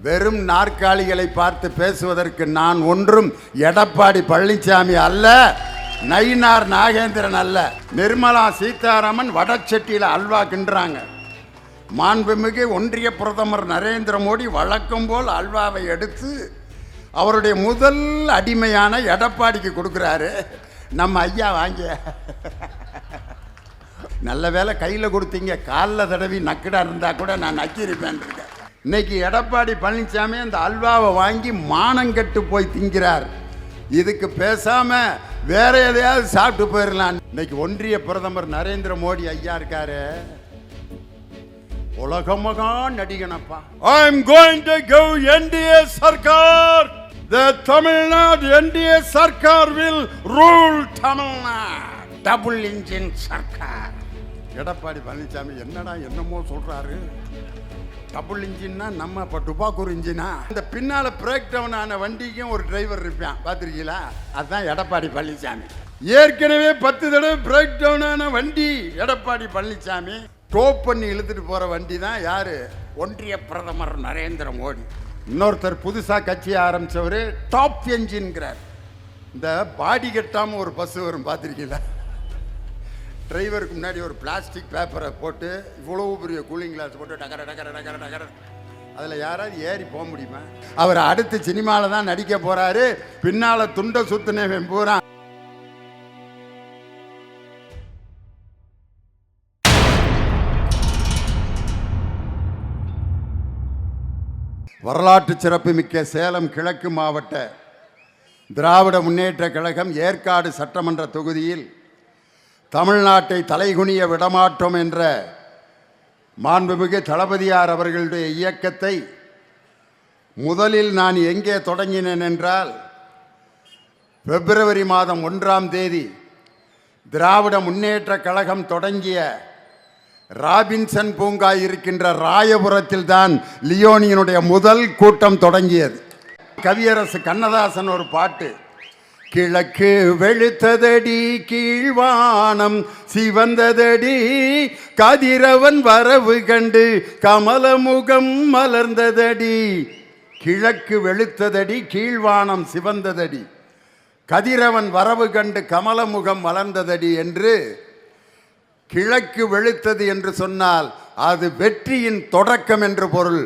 வெறும் நாற்காலிகளை பார்த்து பேசுவதற்கு நான் ஒன்றும் எடப்பாடி பழனிசாமி அல்ல, நயினார் நாகேந்திரன் அல்ல. நிர்மலா சீதாராமன் வடச்செட்டியில் அல்வா கிண்டுறாங்க. மாண்புமிகு ஒன்றிய பிரதமர் நரேந்திர மோடி வழக்கம் போல் அல்வாவை எடுத்து அவருடைய முதல் அடிமையான எடப்பாடிக்கு கொடுக்குறாரு. நம்ம ஐயா வாங்க, நல்ல வேலை கையில் கொடுத்தீங்க, காலில் தடவி நக்கடா இருந்தால் கூட நான் நக்கியிருப்பேன் இருக்கேன். இன்னைக்கு எடப்பாடி பழனிசாமி அந்த அல்வாவை வாங்கி மானங்கட்டு போய் திங்கிறார். இதுக்கு பேசாம வேற எதையாவது சாப்பிட்டு போயிடலாம். இன்னைக்கு ஒன்றிய பிரதமர் நரேந்திர மோடி ஐயா இருக்காரு, உலகமகா நடிகனப்பா. I am going to go NDA Sarkar. The Tamil Nadu NDA Sarkar will rule Tamil Nadu. Double engine Sarkar. Edappadi Palaniswami என்னடா என்னமோ சொல்றாரு. டபுள் இன்ஜின்னா நம்ம இப்போ டுபாக்கூர் இன்ஜினா? இந்த பின்னால் பிரேக் டவுன் ஆன வண்டிக்கும் ஒரு டிரைவர் இருப்பான், பார்த்துருக்கீங்களா? அதுதான் எடப்பாடி பழனிசாமி. ஏற்கனவே 10 தடவை பிரேக் டவுன் ஆன வண்டி எடப்பாடி பழனிசாமி. டோப் பண்ணி இழுத்துட்டு போகிற வண்டி தான் யார்? ஒன்றிய பிரதமர் நரேந்திர மோடி. இன்னொருத்தர் புதுசாக கட்சி ஆரம்பித்தவர் டாப் என்ஜின்கிறார். இந்த பாடி கட்டாமல் ஒரு பஸ் வரும், பார்த்துருக்கீங்களா? டிரைவருக்கு முன்னாடி ஒரு பிளாஸ்டிக் பேப்பரை போட்டு இவ்வளவு பெரிய கூலிங் கிளாஸ் போட்டு டகர டகர டகர டகர, அதில் யாராவது ஏறி போக முடியுமா? அவர் அடுத்து சினிமாவில் தான் நடிக்க போகிறாரு. பின்னால் துண்டை சுத்தினவன் பூரா வரலாற்று சிறப்புமிக்க சேலம் கிழக்கு மாவட்ட திராவிட முன்னேற்ற கழகம் ஏற்காடு சட்டமன்ற தொகுதியில் தமிழ்நாட்டை தலைகுனிய விடமாட்டோம் என்ற மாண்புமிகு தளபதியார் அவர்களுடைய இயக்கத்தை முதலில் நான் எங்கே தொடங்கினேன் என்றால், பிப்ரவரி மாதம் 1ஆம் தேதி திராவிட முன்னேற்ற கழகம் தொடங்கிய ராபின்சன் பூங்கா இருக்கின்ற ராயபுரத்தில் தான் லியோனியினுடைய முதல் கூட்டம் தொடங்கியது. கவியரசு கண்ணதாசன் ஒரு பாட்டு, கிழக்கு வெளுத்ததடி கீழ்வானம் சிவந்ததடி, கதிரவன் வரவு கண்டு கமலமுகம் மலர்ந்ததடி. கிழக்கு வெளுத்ததடி கீழ்வானம் சிவந்ததடி, கதிரவன் வரவு கண்டு கமலமுகம் மலர்ந்ததடி என்று கிழக்கு வெளுத்தது என்று சொன்னால் அது வெற்றியின் தொடக்கம் என்று பொருள்.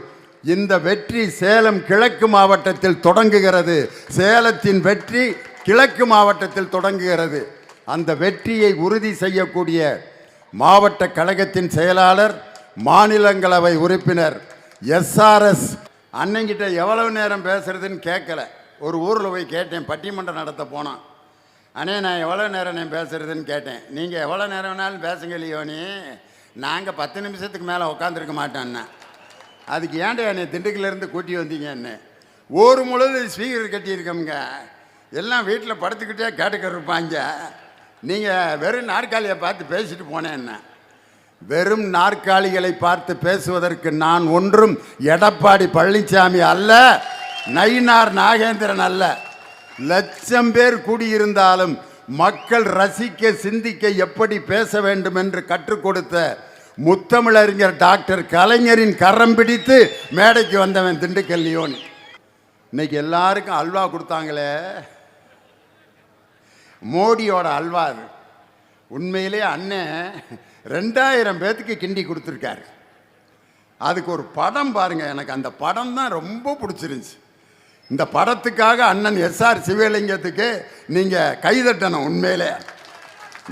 இந்த வெற்றி சேலம் கிழக்கு மாவட்டத்தில் தொடங்குகிறது. சேலத்தின் வெற்றி கிழக்கு மாவட்டத்தில் தொடங்குகிறது. அந்த வெற்றியை உறுதி செய்யக்கூடிய மாவட்ட கழகத்தின் செயலாளர், மாநிலங்களவை உறுப்பினர் எஸ்ஆர்எஸ் அண்ணங்கிட்ட எவ்வளவு நேரம் பேசுறதுன்னு கேட்கல. ஒரு ஊரில் போய் கேட்டேன், பட்டிமன்றம் நடத்த போனான். அண்ணே நான் எவ்வளோ நேரம் நான் பேசுறதுன்னு கேட்டேன். நீங்கள் எவ்வளோ நேரம் வேணாலும் பேசுங்க லியோனி, நாங்கள் 10 நிமிஷத்துக்கு மேலே உட்காந்துருக்க மாட்டோன்னா. அதுக்கு ஏன்டா என்னை திண்டுக்கல்லேருந்து கூட்டி வந்தீங்க? என்ன ஒரு முழுது ஸ்பீக்கர் கட்டியிருக்கோங்க, எல்லாம் வீட்டில் படுத்துக்கிட்டே கேட்டுக்க இருப்பாங்க. நீங்கள் வெறும் நாற்காலியை பார்த்து பேசிட்டு போனேன்னா? வெறும் நாற்காலிகளை பார்த்து பேசுவதற்கு நான் ஒன்றும் எடப்பாடி பழனிசாமி அல்ல, நயினார் நாகேந்திரன் அல்ல. லட்சம் பேர் கூடியிருந்தாலும் மக்கள் ரசிக்க சிந்திக்க எப்படி பேச வேண்டும் என்று கற்றுக் கொடுத்த முத்தமிழறிஞர் டாக்டர் கலைஞரின் கரம் பிடித்து மேடைக்கு வந்தவன் திண்டுக்கல் லியோனி. இன்னைக்கு எல்லாருக்கும் அல்வா கொடுத்தாங்களே, மோடியோட அல்வா அது. உண்மையிலே அண்ணன் 2000 பேத்துக்கு கிண்டி கொடுத்துருக்காரு. அதுக்கு ஒரு படம் பாருங்க, எனக்கு அந்த படம் தான் ரொம்ப பிடிச்சிருந்துச்சு. இந்த படத்துக்காக அண்ணன் எஸ்ஆர் சிவலிங்கத்துக்கு நீங்கள் கைதட்டணும். உண்மையிலே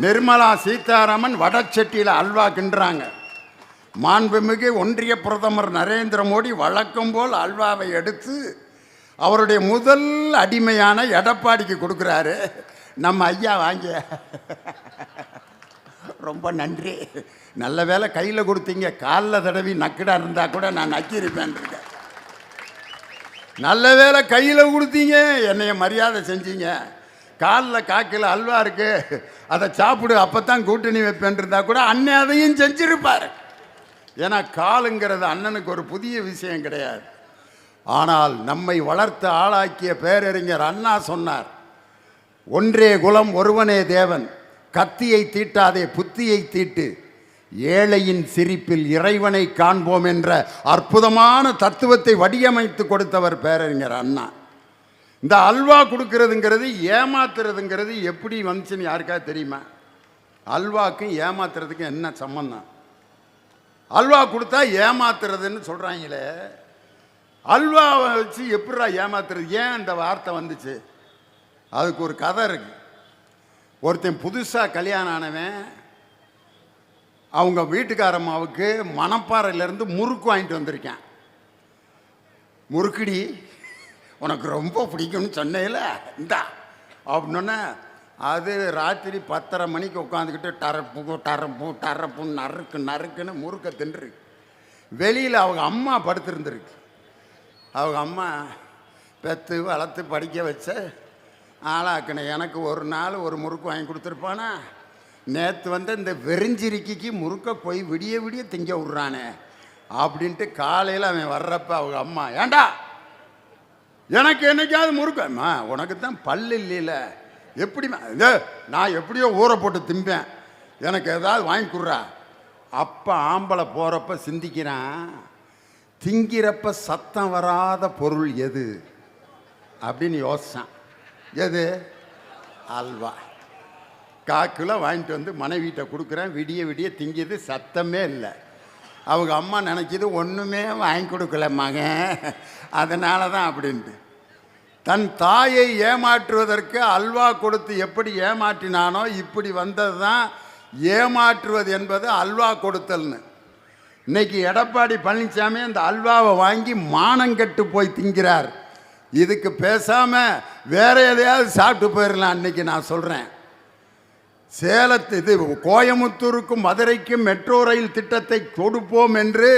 நிர்மலா சீதாராமன் வடச்செட்டியில் அல்வா கிண்டுறாங்க. மாண்புமிகு ஒன்றிய பிரதமர் நரேந்திர மோடி வழக்கம் போல் அல்வாவை எடுத்து அவருடைய முதல் அடிமையான எடப்பாடிக்கு கொடுக்குறாரு. நம்ம ஐயா வாங்க, ரொம்ப நன்றி, நல்ல வேலை கையில் கொடுத்தீங்க, காலில் தடவி நக்கடா இருந்தால் கூட நான் நக்கியிருப்பேன் இருக்கேன். நல்ல வேலை கையில் கொடுத்தீங்க, என்னைய மரியாதை செஞ்சீங்க. காலில் காக்கில் அல்வா இருக்கு, அதை சாப்பிடு, அப்போ தான் கூட்டணி வைப்பேன் இருந்தால் கூட அண்ணன் அதையும் செஞ்சிருப்பார். ஏன்னா காலுங்கிறது அண்ணனுக்கு ஒரு புதிய விஷயம் கிடையாது. ஆனால் நம்மை வளர்த்து ஆளாக்கிய பேரறிஞர் அண்ணா சொன்னார், ஒன்றே குலம் ஒருவனே தேவன், கத்தியை தீட்டாதே புத்தியை தீட்டு, ஏழையின் சிரிப்பில் இறைவனை காண்போம் என்ற அற்புதமான தத்துவத்தை வடிவமைத்து கொடுத்தவர் பேரறிஞர் அண்ணா. இந்த அல்வா கொடுக்கறதுங்கிறது ஏமாத்துறதுங்கிறது எப்படி வந்துச்சுன்னு யாருக்காவது தெரியுமா? அல்வாக்கும் ஏமாத்துறதுக்கும் என்ன சம்பந்தம்? அல்வா கொடுத்தா ஏமாத்துறதுன்னு சொல்கிறாங்களே, அல்வாவை வச்சு எப்படிடா ஏமாத்துறது? ஏன் இந்த வார்த்தை வந்துச்சு? அதுக்கு ஒரு கதை இருக்கு. ஒருத்தன் புதுசாக கல்யாணம் ஆனவன் அவங்க வீட்டுக்காரம்மாவுக்கு மணப்பாறையிலேருந்து முறுக்கு வாங்கிட்டு வந்திருக்கேன். முறுக்குடி உனக்கு ரொம்ப பிடிக்கும்னு சொன்னேல, இந்தா அப்படின்னோன்னே அது ராத்திரி 10:30 மணிக்கு உட்காந்துக்கிட்டு டரப்பு டரப்பு டரப்புன்னு நறுக்கு நறுக்குன்னு முறுக்க தின்று. வெளியில் அவங்க அம்மா படுத்துருந்துருக்கு. அவங்க அம்மா பெற்று வளர்த்து படிக்க வச்ச ஆளாக்குன எனக்கு ஒரு நாள் ஒரு முறுக்கு வாங்கி கொடுத்துருப்பானா? நேற்று வந்து இந்த வெறிஞ்சிரிக்கைக்கு முறுக்க போய் விடிய விடிய திங்க விட்றானே அப்படின்ட்டு காலையில் அவன் வர்றப்ப அவங்க அம்மா, ஏண்டா எனக்கு என்னைக்காவது முறுக்கம்மா, உனக்கு தான் பல்லு இல்லையில, எப்படிமா நான் எப்படியோ ஊற போட்டு திம்பேன், எனக்கு ஏதாவது வாங்கி கொடுறா. அப்போ ஆம்பளை போகிறப்ப சிந்திக்கிறான், திங்கிறப்ப சத்தம் வராத பொருள் எது அப்படின்னு யோசிச்சான். எது? அல்வா. காக்கில் வாங்கிட்டு வந்து மனைவிட்ட கொடுக்குறேன், விடிய விடிய திங்கிது, சத்தமே இல்லை. அவங்க அம்மா நினைக்கிது ஒன்றுமே வாங்கி கொடுக்கல மகன், அதனால தான் அப்படின்ட்டு. தன் தாயை ஏமாற்றுவதற்கு அல்வா கொடுத்து எப்படி ஏமாற்றினானோ இப்படி வந்தது தான் ஏமாற்றுவது என்பது அல்வா கொடுத்தல்னு. இன்னைக்கு எடப்பாடி பழனிசாமி அந்த அல்வாவை வாங்கி மானங்கெட்டு போய் திங்கிறார். இதுக்கு பேசாமல் வேற எதையாவது சாப்பிட்டு போயிடலாம். அன்னைக்கு நான் சொல்கிறேன், சேலத்து இது கோயமுத்தூருக்கும் மதுரைக்கும் மெட்ரோ ரயில் திட்டத்தை கொடுப்போம் என்று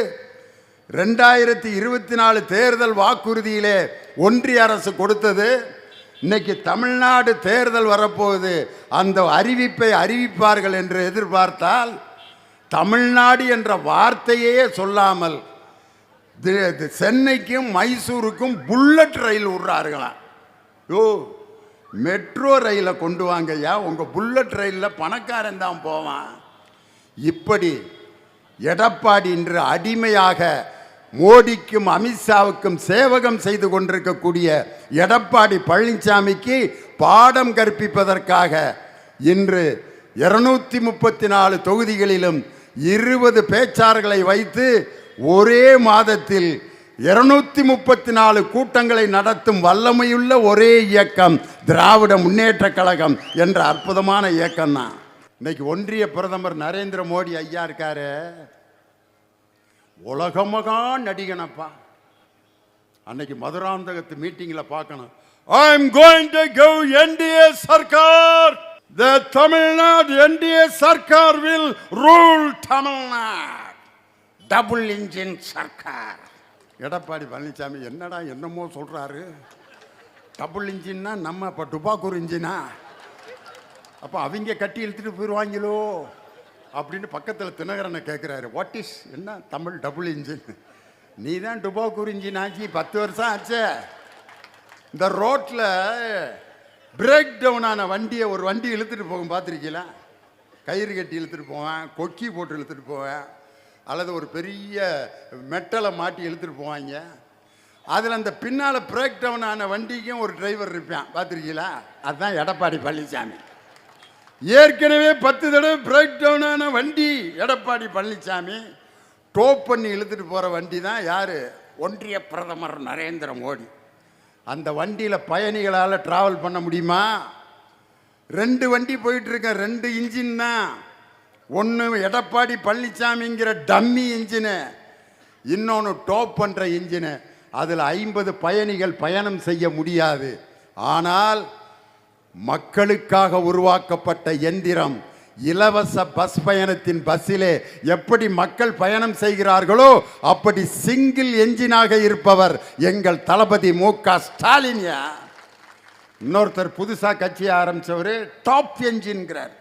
2024 தேர்தல் வாக்குறுதியிலே ஒன்றிய அரசு கொடுத்தது. இன்னைக்கு தமிழ்நாடு தேர்தல் வரப்போகுது, அந்த அறிவிப்பை அறிவிப்பார்கள் என்று எதிர்பார்த்தால் தமிழ்நாடு என்ற வார்த்தையே சொல்லாமல் சென்னைக்கும் மைசூருக்கும் புல்லட் ரயில் விடுறார்களாம். யோ, மெட்ரோ ரயிலை கொண்டு வாங்கய்யா, உங்கள் புல்லட் ரயிலில் பணக்காரன் தான் போவான். இப்படி எடப்பாடி இன்று அடிமையாக மோடிக்கும் அமித்ஷாவுக்கும் சேவகம் செய்து கொண்டிருக்கக்கூடிய எடப்பாடி பழனிசாமிக்கு பாடம் கற்பிப்பதற்காக இன்று 234 தொகுதிகளிலும் 20 பேச்சாளர்களை வைத்து ஒரே மாதத்தில் 234 கூட்டங்களை நடத்தும் வல்லமையுள்ள ஒரே இயக்கம் திராவிட முன்னேற்ற கழகம் என்ற அற்புதமான இயக்கம் தான். இன்னைக்கு ஒன்றிய பிரதமர் நரேந்திர மோடி ஐயா இருக்காரு, உலகமகா நடிகனப்பா. அன்னைக்கு மதுராந்தகத்து மீட்டிங்கில் பார்க்கணும், I am going to give NDA Sarkar, the Tamil Nadu NDA Sarkar will rule Tamil Nadu, double engine Sarkar. Edappadi Palaniswami என்னடா என்னமோ சொல்கிறாரு, டபுள் இன்ஜின்னா நம்ம இப்போ டுபாக்கூர் இன்ஜினா, அப்போ அவங்க கட்டி இழுத்துட்டு போயிடுவாங்களோ அப்படின்னு பக்கத்தில் தினகரனை கேட்குறாரு. வாட் இஸ் என்ன தமிழ் டபுள் இன்ஜின்? நீ தான் டுபாக்கூர் இன்ஜின் ஆச்சு, 10 வருஷம் ஆச்சு. இந்த ரோட்டில் பிரேக் டவுன் ஆன வண்டியை ஒரு வண்டி இழுத்துட்டு போகும் பார்த்துருக்கீங்களா? கயிறு கட்டி இழுத்துட்டு போவேன், கொக்கி போட்டு இழுத்துட்டு போவேன், அல்லது ஒரு பெரிய மெட்டலை மாட்டி இழுத்துட்டு போவாங்க. அதில் அந்த பின்னால் பிரேக் டவுன் ஆன வண்டிக்கும் ஒரு டிரைவர் இருப்பான் பார்த்துருக்கீங்களா? அதுதான் எடப்பாடி பழனிசாமி. ஏற்கனவே 10 தடவை பிரேக் டவுன் ஆன வண்டி எடப்பாடி பழனிசாமி. டோப் பண்ணி இழுத்துட்டு போகிற வண்டி தான் யார்? ஒன்றிய பிரதமர் நரேந்திர மோடி. அந்த வண்டியில் பயணிகளால் ட்ராவல் பண்ண முடியுமா? 2 வண்டி போயிட்டுருக்க, 2 இன்ஜின் தான். ஒன்று எடப்பாடி பழனிசாமிங்கிற டம்மி இன்ஜினு, இன்னொன்று டோப் பண்ணுற இன்ஜினு. அதில் 50 பயணிகள் பயணம் செய்ய முடியாது. ஆனால் மக்களுக்காக உருவாக்கப்பட்ட எந்திரம் இலவச பஸ் பயணத்தின் பஸ்ஸிலே எப்படி மக்கள் பயணம் செய்கிறார்களோ அப்படி சிங்கிள் என்ஜினாக இருப்பவர் எங்கள் தளபதி மு.க. ஸ்டாலின். இன்னொருத்தர் புதுசாக கட்சி ஆரம்பித்தவர் டாப் என்ஜின்கிறார்.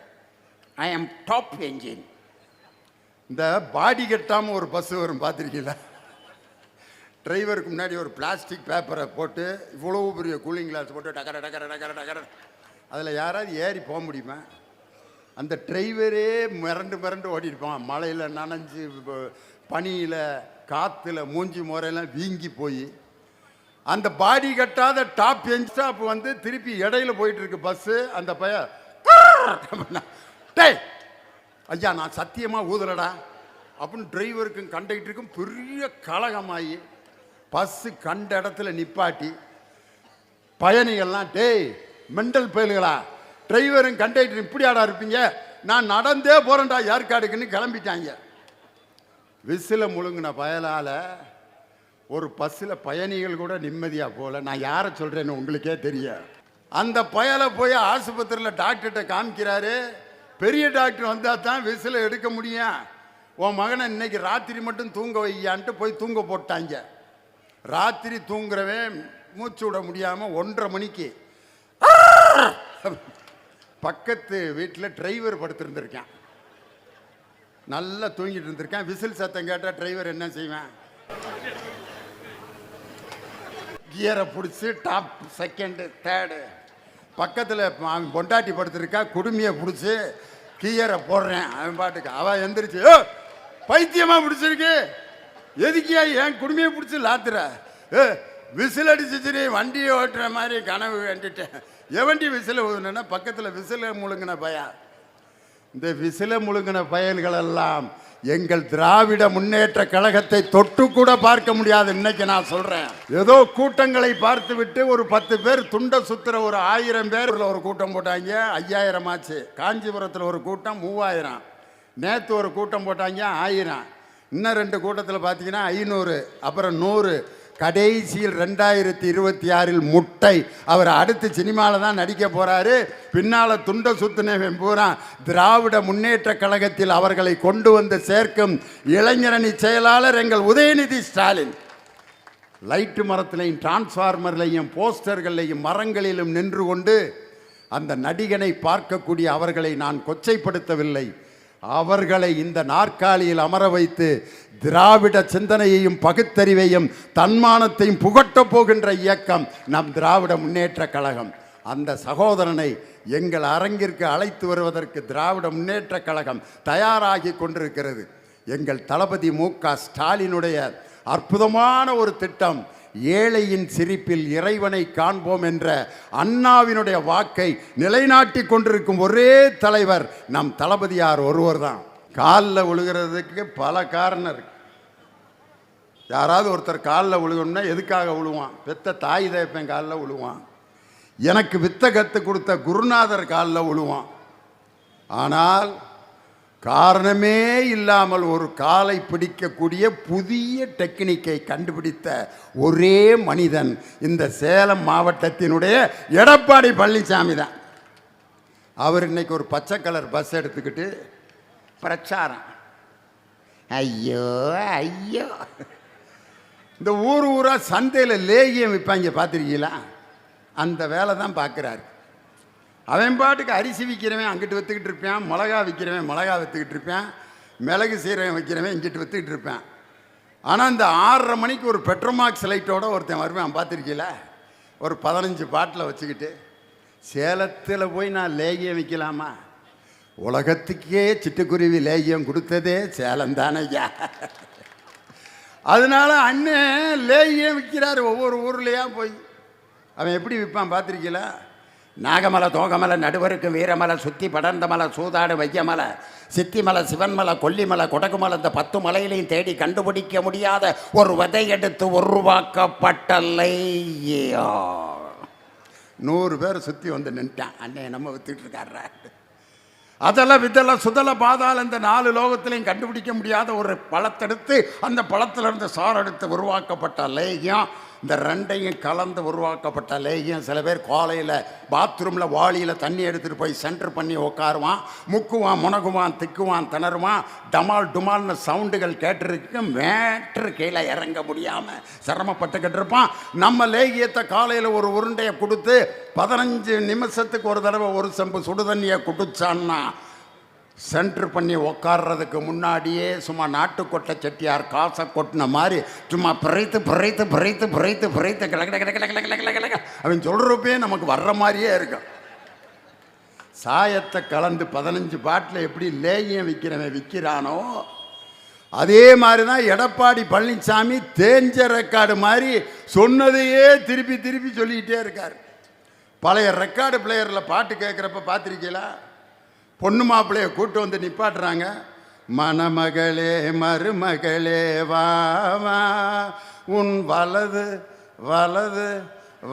I am top engine. இந்த பாடி கட்டாமல் ஒரு பஸ் வரும் பார்த்துருக்கீங்களா? டிரைவருக்கு முன்னாடி ஒரு பிளாஸ்டிக் பேப்பரை போட்டு இவ்வளோ பெரிய கூலிங் கிளாஸ் போட்டு டக்கர டக்கர டக்கர டக்கர, அதில் யாராவது ஏறி போக முடியுமா? அந்த டிரைவரே மிரண்டு மிரண்டு ஓடிருப்பான். மழையில் நனைஞ்சு பனியில் காற்றுல மூஞ்சி முறையெல்லாம் வீங்கி போய் அந்த பாடி கட்டாத டாப் என் ஸ்டாப் வந்து திருப்பி இடையில போயிட்டு இருக்கு பஸ்ஸு. அந்த பையன் டேய் ஐயா நான் சத்தியமாக ஊதலடா அப்படின்னு டிரைவருக்கும் கண்டக்டருக்கும் பெரிய கலகமாகி பஸ்ஸு கண்ட இடத்துல நிப்பாட்டி பயணிகள்லாம் டேய் மெண்டல் பயல்களா, டிரைவரும் கண்டக்டரும் இப்படி ஆடா இருப்பீங்க, நான் நடந்தே போகிறேன்டா ஏற்காடுக்குன்னு கிளம்பிட்டாங்க. விசில முழுங்கின பயலால் ஒரு பஸ்ஸில் பயணிகள் கூட நிம்மதியாக போகல. நான் யாரை சொல்கிறேன்னு உங்களுக்கே தெரியும். அந்த பயலை போய் ஆஸ்பத்திரியில் டாக்டர்கிட்ட காமிக்கிறாரு. பெரிய டாக்டர் வந்தால் தான் விசில எடுக்க முடியும். உன் மகனை இன்னைக்கு ராத்திரி மட்டும் தூங்க வையான்ட்டு போய் தூங்க போட்டாங்க. ராத்திரி தூங்குறவன் மூச்சு விட முடியாமல் 1:30 மணிக்கு பக்கத்து வீட்டில் டிரைவர் படுத்திருந்திருக்கான். நல்லா தூங்கிட்டு இருந்திருக்கான். விசில் சத்தம் கேட்டால் டிரைவர் என்ன செய்வேன், கியரை பிடிச்சி டாப் செகண்டு தேர்டு பக்கத்தில் அவன் பொண்டாட்டி படுத்திருக்கா, குடுமையை பிடிச்சி கியரை போடுறேன். அவன் பாட்டுக்கு அவன் எந்திரிச்சு பைத்தியமாக பிடிச்சிருக்கு, எதுக்கியா என் குடுமையை பிடிச்சி லாத்துற, விசில் அடிச்சிச்சு வண்டியை ஓட்டுற மாதிரி கனவு வேண்டிட்டேன். எவண்டி விசில ஊதுனா பக்கத்தில் விசில முழுங்கின பயா. இந்த விசில முழுங்கின பயல்களெல்லாம் எங்கள் திராவிட முன்னேற்ற கழகத்தை தொட்டு கூட பார்க்க முடியாது. இன்னைக்கு நான் சொல்றேன், ஏதோ கூட்டங்களை பார்த்து விட்டு ஒரு 10 பேர் துண்ட சுத்துற ஒரு 1000 பேர் ஒரு கூட்டம் போட்டாங்க, 5000 ஆச்சு. காஞ்சிபுரத்தில் ஒரு கூட்டம் 3000, நேற்று ஒரு கூட்டம் போட்டாங்க 1000, இன்னும் 2 கூட்டத்தில் பார்த்தீங்கன்னா 500, அப்புறம் 100. கடைசியில் 2026 முட்டை. அவர் அடுத்து சினிமாவில் தான் நடிக்க போகிறாரு. பின்னால் துண்ட சுத்தினவன் பூரா திராவிட முன்னேற்ற கழகத்தில் அவர்களை கொண்டு வந்து சேர்க்கும் இளைஞரணி செயலாளர் எங்கள் உதயநிதி ஸ்டாலின். லைட்டு மரத்திலையும் டிரான்ஸ்ஃபார்மர்லையும் போஸ்டர்களையும் மரங்களிலும் நின்று கொண்டு அந்த நடிகனை பார்க்கக்கூடிய அவர்களை நான் கொச்சைப்படுத்தவில்லை. அவர்களை இந்த நாற்காலியில் அமர வைத்து திராவிட சிந்தனையையும் பகுத்தறிவையும் தன்மானத்தையும் புகட்டப் போகின்ற இயக்கம் நம் திராவிட முன்னேற்ற கழகம். அந்த சகோதரனை எங்கள் அரங்கிற்கு அழைத்து வருவதற்கு திராவிட முன்னேற்ற கழகம் தயாராகி கொண்டிருக்கிறது. எங்கள் தளபதி மு.க. ஸ்டாலினுடைய அற்புதமான ஒரு திட்டம், ஏழையின் சிரிப்பில் இறைவனை காண்போம் என்ற அண்ணாவினுடைய வாக்கை நிலைநாட்டி கொண்டிருக்கும் ஒரே தலைவர் நம் தளபதியார் ஒருவர் தான். காலில் விழுகிறதுக்கு பல காரணம் இருக்கு. யாராவது ஒருத்தர் காலில் விழுகணும்னா எதுக்காக விழுவான்? பெத்த தாய் தகப்பன் காலில் விழுவான், எனக்கு வித்த கற்றுக் கொடுத்த குருநாதர் காலில் விழுவான். ஆனால் காரணமே இல்லாமல் ஒரு காலை பிடிக்கக்கூடிய புதிய டெக்னிக்கை கண்டுபிடித்த ஒரே மனிதன் இந்த சேலம் மாவட்டத்தினுடைய எடப்பாடி பழனிசாமி தான். அவர் இன்னைக்கு ஒரு பச்சை கலர் பஸ் எடுத்துக்கிட்டு பிரச்சாரம், ஐயோ ஐயோ, இந்த ஊராக சந்தையில் லேகியம் விற்பாங்க பார்த்துருக்கீங்களா, அந்த வேலை தான் பார்க்குறாரு. அவன் பாட்டுக்கு அரிசி விற்கிறவன் அங்கிட்டு விற்றுக்கிட்டு இருப்பான், மிளகா விற்கிறவன் மிளகா விற்றுக்கிட்டு இருப்பான், மிளகு சீரகம் விற்கிறவன் இங்கிட்டு விற்றுக்கிட்டு இருப்பான். ஆனால் இந்த 6:30 மணிக்கு ஒரு பெட்ரோமாக்ஸ் லைட்டோட ஒருத்தன் வருவேன் பார்த்துருக்கீங்களா, ஒரு 15 பாட்டில் வச்சுக்கிட்டு. சேலத்தில் போய் நான் லேகியம் விற்கலாமா? உலகத்துக்கே சிட்டுக்குருவி லேகியம் கொடுத்ததே சேலம் தானையா. அதனால அண்ணன் லேகியம் விற்கிறாரு ஒவ்வொரு ஊர்லேயா போய். அவன் எப்படி விற்பான் பார்த்துருக்கீங்களா? நாகமலை, தோகமலை, நடுவருக்கு வீரமலை, சுத்தி படர்ந்த மலை, சூதாடு வையமலை, சித்திமலை, சிவன்மலை, கொல்லிமலை, கொடகுமலை, இந்த 10 மலையிலையும் தேடி கண்டுபிடிக்க முடியாத ஒரு விதை எடுத்து உருவாக்கப்பட்ட லேகியம். 100 பேர் சுற்றி வந்து நின்ட்டான். அண்ணே நம்ம வித்துட்டு இருக்காரு. அதெல்லாம் விதெல்லாம் சுதல பாதாள இந்த 4 லோகத்திலையும் கண்டுபிடிக்க முடியாத ஒரு பழத்தெடுத்து அந்த பழத்திலிருந்து சார் எடுத்து உருவாக்கப்பட்ட லேகியம். இந்த 2ஐயும் கலந்து உருவாக்கப்பட்ட லேகியம். சில பேர் காலையில் பாத்ரூமில் வாளியில் தண்ணி எடுத்துகிட்டு போய் சென்டர் பண்ணி உட்காருவான், முக்குவான், முனகுவான், திக்குவான், திணறுவான், டமால் டுமால்னு சவுண்டுகள் கேட்டுருக்கு, மேட்ரு கீழே இறங்க முடியாமல் சிரமப்பட்டுக்கிட்டு இருப்பான். நம்ம லேகியத்தை காலையில் ஒரு உருண்டையை கொடுத்து 15 நிமிஷத்துக்கு ஒரு தடவை ஒரு செம்பு சுடுதண்ணியை குடிச்சான்னா சென்ட்ரு பண்ணி உக்காடுறதுக்கு முன்னாடியே சும்மா நாட்டுக்கொட்டை செட்டியார் காசை கொட்டின மாதிரி சும்மா பிறைத்து பிறைத்து பிறைத்து பிறைத்து பிறைத்து கிளக்க கிளக்க கிளக்க கிளக்க கிளக்க அவன் சொல்கிறப்பே நமக்கு வர்ற மாதிரியே இருக்கும். சாயத்தை கலந்து 15 பாட்டில் எப்படி லேகியம் விற்கிறவன் விற்கிறானோ அதே மாதிரி தான் எடப்பாடி பழனிசாமி தேஞ்ச ரெக்கார்டு மாதிரி சொன்னதையே திருப்பி திருப்பி சொல்லிக்கிட்டே இருக்கார். பழைய ரெக்கார்டு பிளேயரில் பாட்டு கேட்குறப்ப பார்த்துருக்கீங்களா? பொண்ணு மாப்பிள்ளைய கூட்டு வந்து நிப்பாட்டுறாங்க. மணமகளே மருமகளே வா வா உன் வலது வலது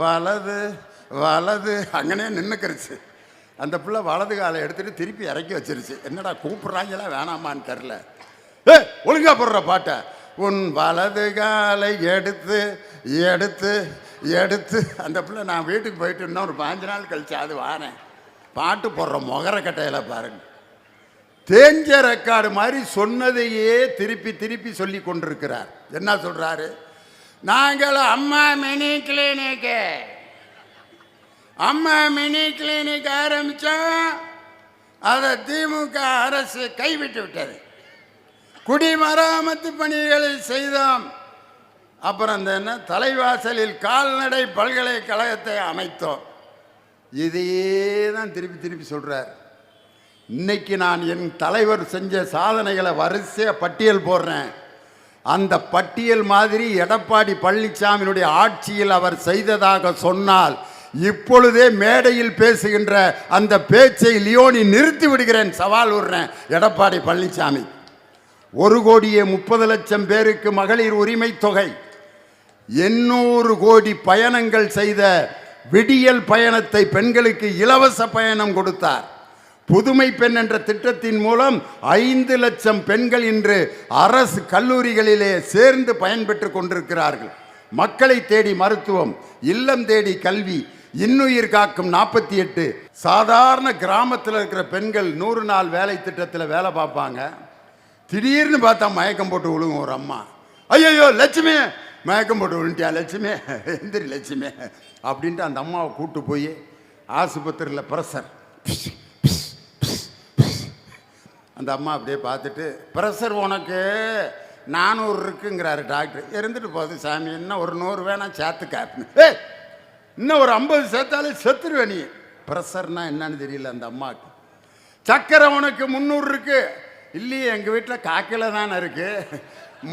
வலது வலது அங்கனே நின்றுக்கிருச்சு. அந்த பிள்ளை வலது காலை எடுத்துகிட்டு திருப்பி இறக்கி வச்சிருச்சு. என்னடா கூப்பிட்றாங்களா வேணாமான்னு தெரில. ஒழுங்கா போடுற பாட்டை. உன் வலது காலை எடுத்து எடுத்து எடுத்து அந்த பிள்ளை நான் வீட்டுக்கு போயிட்டு இன்னும் ஒரு 5 நாள் கழிச்சு அது வாரேன். பாட்டு போடுற முகர கட்டையில் பாருங்க. தேஞ்ச ரெக்கார்டு மாதிரி சொன்னதையே திருப்பி திருப்பி சொல்லி கொண்டிருக்கிறார். என்ன சொல்றாரு? நாங்கள் அம்மா மினி கிளினிக்கு ஆரம்பித்தோம். அதை திமுக அரசு கைவிட்டு விட்டது. குடிமராமத்து பணிகளை செய்தோம். அப்புறம் அந்த என்ன தலைவாசலில் கால்நடை பல்கலைக்கழகத்தை அமைத்தோம். இதையே தான் திருப்பி திருப்பி சொல்கிறார். இன்னைக்கு நான் என் தலைவர் செஞ்ச சாதனைகளை வரிசையாக பட்டியல் போடுறேன். அந்த பட்டியல் மாதிரி எடப்பாடி பழனிசாமியினுடைய ஆட்சியில் அவர் செய்ததாக சொன்னால் இப்பொழுதே மேடையில் பேசுகின்ற அந்த பேச்சை லியோனி நிறுத்தி விடுகிறேன், சவால் விடுறேன். எடப்பாடி பழனிசாமி 1,30,00,000 பேருக்கு மகளிர் உரிமை தொகை, 800 கோடி பயணங்கள் செய்த விடியல் பயணத்தை பெண்களுக்கு இலவச பயணம் கொடுத்தார். புதுமை பெண் என்ற திட்டத்தின் மூலம் 5 லட்சம் பெண்கள் இன்று அரசு கல்லூரிகளிலே சேர்ந்து பயன்பெற்று கொண்டிருக்கிறார்கள். மக்களை தேடி மருத்துவம், இல்லம் தேடி கல்வி, இன்னுயிர் காக்கும் 48. சாதாரண கிராமத்தில் இருக்கிற பெண்கள் 100 நாள் வேலை திட்டத்தில் வேலை பார்ப்பாங்க. திடீர்னு பார்த்தா மயக்கம் போட்டு விழுங்க ஒரு அம்மா. ஐயோ லட்சுமி மயக்கம் போட்டு விழுந்துட்டியா லட்சுமி, எந்திரி லட்சுமி அப்படின்ட்டு அந்த அம்மாவை கூட்டு போய் ஆஸ்பத்திரியில் ப்ரெஷர். அந்த அம்மா அப்படியே பார்த்துட்டு, ப்ரெஷர் உனக்கு 400 இருக்குங்கிறாரு டாக்டர். இருந்துட்டு போகுது சாமி, இன்னும் ஒரு 100 வேணாம் சேர்த்து காப்புன்னு. இன்னும் ஒரு 50 சேர்த்தாலே செத்துருவே நீ. ப்ரெஷர்னா என்னன்னு தெரியல அந்த அம்மாவுக்கு. சக்கரை உனக்கு 300 இருக்கு. இல்லையே எங்கள் வீட்டில் காக்கையில் தானே இருக்கு,